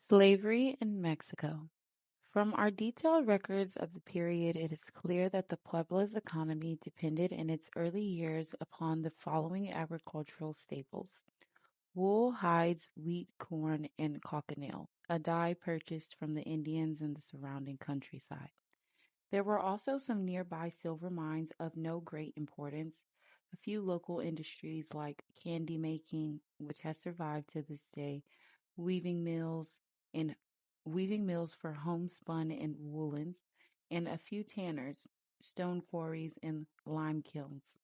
Slavery in Mexico. From our detailed records of the period, it is clear that the Puebla's economy depended in its early years upon the following agricultural staples: wool, hides, wheat, corn, and cochineal, a dye purchased from the Indians in the surrounding countryside. There were also some nearby silver mines of no great importance, a few local industries like candy making, which has survived to this day, weaving mills and weaving mills for homespun and woolens, and a few tanners, stone quarries, and lime kilns.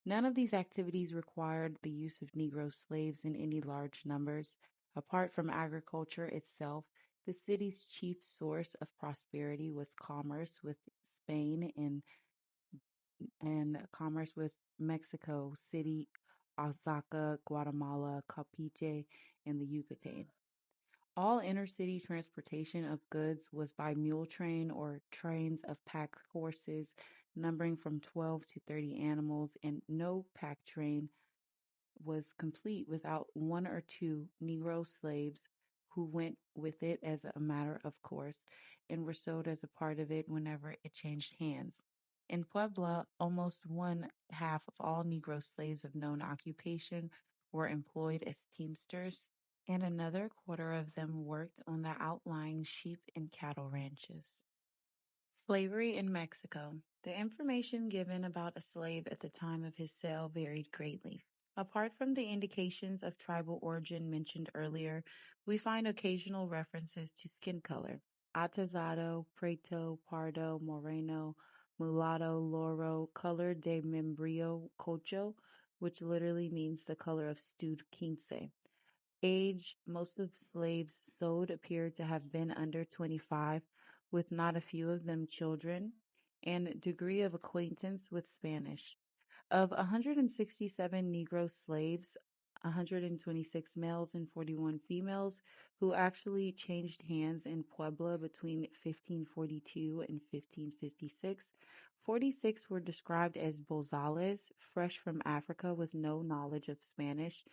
None of these activities required the use of Negro slaves in any large numbers. Apart from agriculture itself, the city's chief source of prosperity was commerce with Spain and commerce with Mexico City, Oaxaca, Guatemala, Campeche, and the Yucatan. All inner-city transportation of goods was by mule train or trains of pack horses numbering from 12 to 30 animals, and no pack train was complete without one or two Negro slaves who went with it as a matter of course and were sold as a part of it whenever it changed hands. In Puebla, almost one half of all Negro slaves of known occupation were employed as teamsters, and another quarter of them worked on the outlying sheep and cattle ranches. Slavery in Mexico. The information given about a slave at the time of his sale varied greatly. Apart from the indications of tribal origin mentioned earlier, we find occasional references to skin color: atazado, preto, pardo, moreno, mulatto, loro, color de membrillo cocho, which literally means the color of stewed quince. Age: most of slaves sold appear to have been under 25, with not a few of them children, and degree of acquaintance with Spanish. Of 167 Negro slaves, 126 males and 41 females, who actually changed hands in Puebla between 1542 and 1556, 46 were described as bozales, fresh from Africa with no knowledge of Spanish,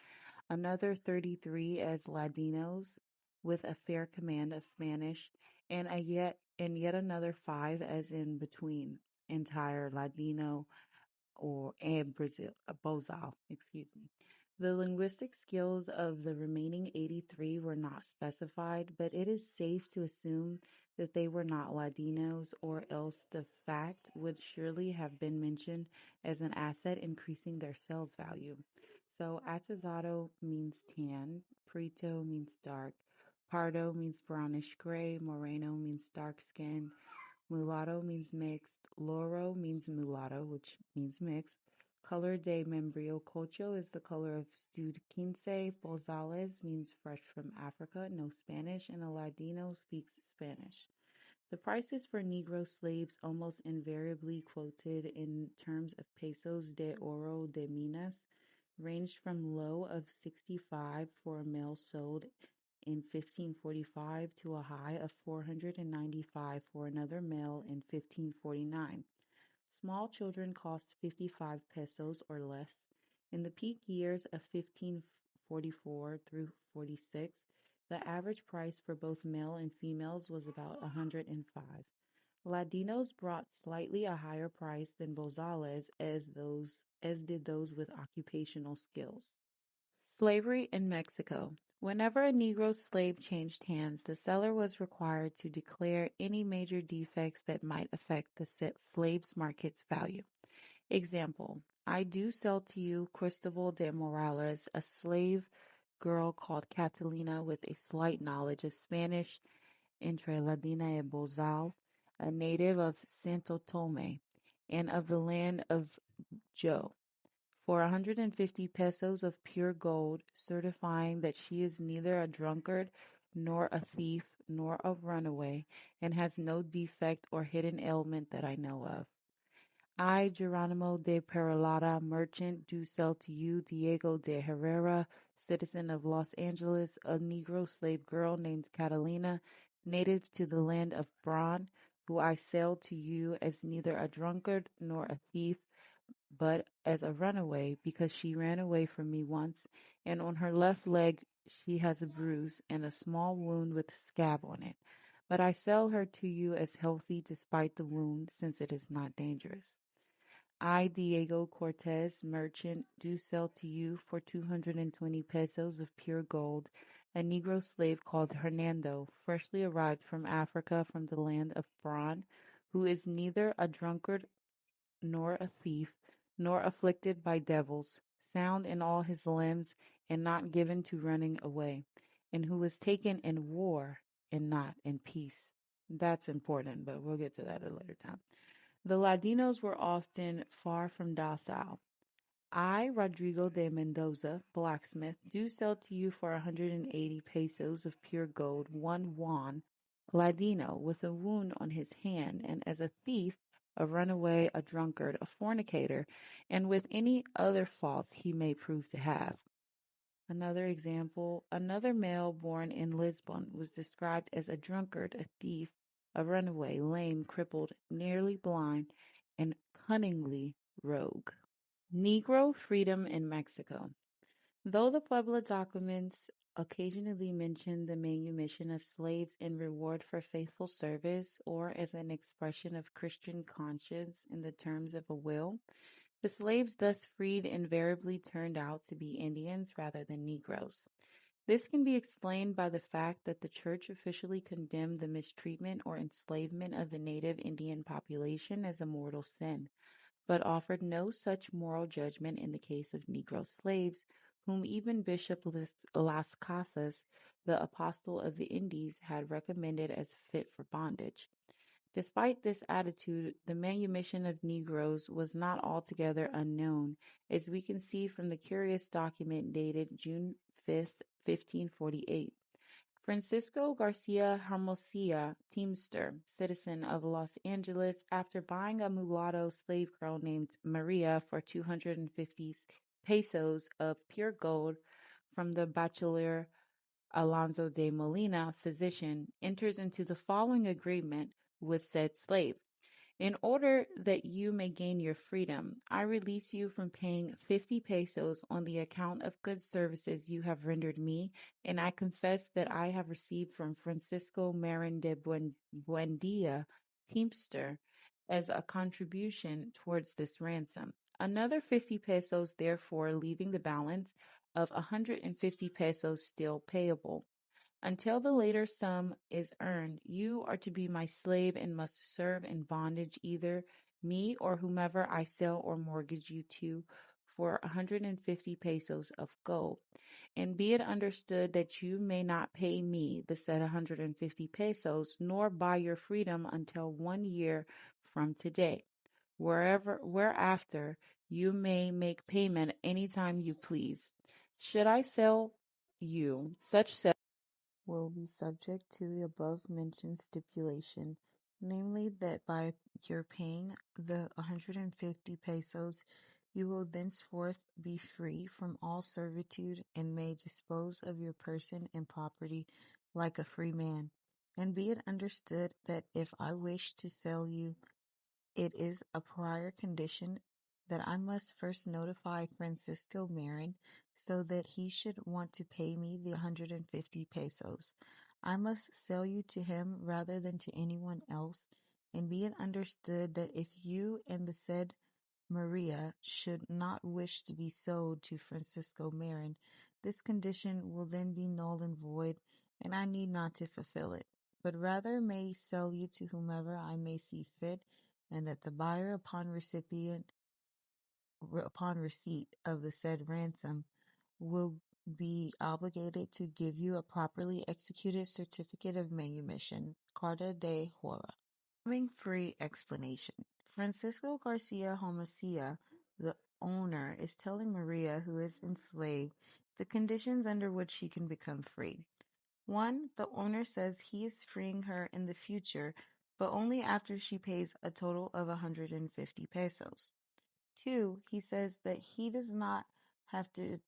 another 33 as Ladinos with a fair command of Spanish, and yet another 5 as in between entire Ladino or and Brazil, Bozal, excuse me. The linguistic skills of the remaining 83 were not specified, but it is safe to assume that they were not Ladinos, or else the fact would surely have been mentioned as an asset increasing their sales value. So, atizado means tan, prieto means dark, pardo means brownish gray, moreno means dark skin, mulatto means mixed. Loro means mulatto, which means mixed. Color de membrillo cocho is the color of stewed quince. Bozales means fresh from Africa, no Spanish, and a Ladino speaks Spanish. The prices for Negro slaves, almost invariably quoted in terms of pesos de oro de minas, ranged from low of 65 for a male sold in 1545 to a high of 495 for another male in 1549. Small children cost 55 pesos or less. In the peak years of 1544 through 46, the average price for both male and females was about 105. Ladinos brought slightly a higher price than bozales as did those with occupational skills. Slavery in Mexico. Whenever a Negro slave changed hands, the seller was required to declare any major defects that might affect the slave's market's value. Example: I do sell to you Cristobal de Morales, a slave girl called Catalina with a slight knowledge of Spanish, entre Ladina y Bozal, a native of Santo Tome, and of the land of Joe, for 150 pesos of pure gold, certifying that she is neither a drunkard, nor a thief, nor a runaway, and has no defect or hidden ailment that I know of. I, Geronimo de Peralata, merchant, do sell to you Diego de Herrera, citizen of Los Angeles, a Negro slave girl named Catalina, native to the land of Bron, who I sell to you as neither a drunkard nor a thief, but as a runaway, because she ran away from me once, and on her left leg she has a bruise and a small wound with a scab on it. But I sell her to you as healthy despite the wound, since it is not dangerous. I, Diego Cortez, merchant, do sell to you for 220 pesos of pure gold a Negro slave called Hernando, freshly arrived from Africa from the land of Bran, who is neither a drunkard nor a thief, nor afflicted by devils, sound in all his limbs, and not given to running away, and who was taken in war and not in peace. That's important, but we'll get to that at a later time. The Ladinos were often far from docile. I, Rodrigo de Mendoza, blacksmith, do sell to you for 180 pesos of pure gold, one Juan, Ladino, with a wound on his hand, and as a thief, a runaway, a drunkard, a fornicator, and with any other faults he may prove to have. Another example, another male born in Lisbon was described as a drunkard, a thief, a runaway, lame, crippled, nearly blind, and cunningly rogue. Negro freedom in Mexico. Though the Puebla documents occasionally mention the manumission of slaves in reward for faithful service or as an expression of Christian conscience in the terms of a will, the slaves thus freed invariably turned out to be Indians rather than Negroes. This can be explained by the fact that the church officially condemned the mistreatment or enslavement of the native Indian population as a mortal sin, but offered no such moral judgment in the case of Negro slaves, whom even Bishop Las Casas, the apostle of the Indies, had recommended as fit for bondage. Despite this attitude, the manumission of Negroes was not altogether unknown, as we can see from the curious document dated June 5th, 1548. Francisco Garcia Hermosillo, teamster, citizen of Los Angeles, after buying a mulatto slave girl named Maria for 250 pesos of pure gold from the bachelor Alonso de Molina, physician, enters into the following agreement with said slave. In order that you may gain your freedom, I release you from paying 50 pesos on the account of good services you have rendered me, and I confess that I have received from Francisco Marin de Buendia, teamster, as a contribution towards this ransom. Another 50 pesos, therefore, leaving the balance of 150 pesos still payable. Until the later sum is earned, you are to be my slave and must serve in bondage either me or whomever I sell or mortgage you to for 150 pesos of gold. And be it understood that you may not pay me the said 150 pesos, nor buy your freedom until 1 year from today. Whereafter you may make payment any time you please. Should I sell you, such sale will be subject to the above-mentioned stipulation, namely that by your paying the 150 pesos, you will thenceforth be free from all servitude and may dispose of your person and property like a free man. And be it understood that if I wish to sell you, it is a prior condition that I must first notify Francisco Marin so that he should want to pay me the 150 pesos. I must sell you to him rather than to anyone else, and be it understood that if you and the said Maria should not wish to be sold to Francisco Marin, this condition will then be null and void, and I need not to fulfill it, but rather may sell you to whomever I may see fit, and that the buyer upon receipt of the said ransom will be obligated to give you a properly executed certificate of manumission, Carta de Hora. Having free explanation. Francisco Garcia Homicida, the owner, is telling Maria, who is enslaved, the conditions under which she can become free. 1. The owner says he is freeing her in the future, but only after she pays a total of 150 pesos. 2. He says that she does not have to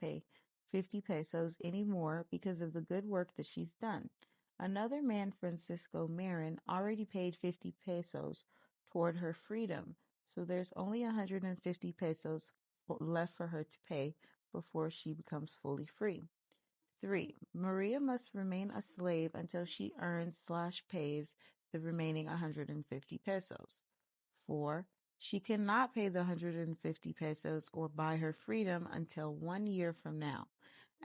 pay 50 pesos anymore because of the good work that she's done. Another man, Francisco Marin, already paid 50 pesos toward her freedom, so there's only 150 pesos left for her to pay, before she becomes fully free. 3. Maria must remain a slave until she earns/pays the remaining 150 pesos. 4. She cannot pay the 150 pesos or buy her freedom until 1 year from now.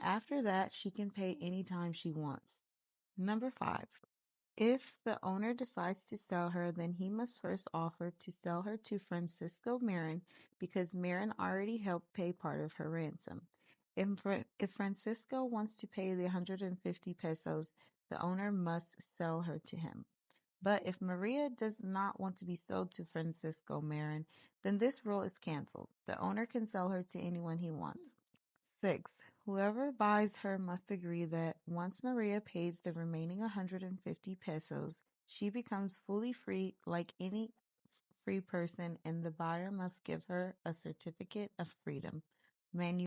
After that, she can pay anytime she wants. Number 5. If the owner decides to sell her, then he must first offer to sell her to Francisco Marin because Marin already helped pay part of her ransom. If Francisco wants to pay the 150 pesos, the owner must sell her to him. But if Maria does not want to be sold to Francisco Marin, then this rule is canceled. The owner can sell her to anyone he wants. 6. Whoever buys her must agree that once Maria pays the remaining 150 pesos, she becomes fully free like any free person, and the buyer must give her a certificate of freedom.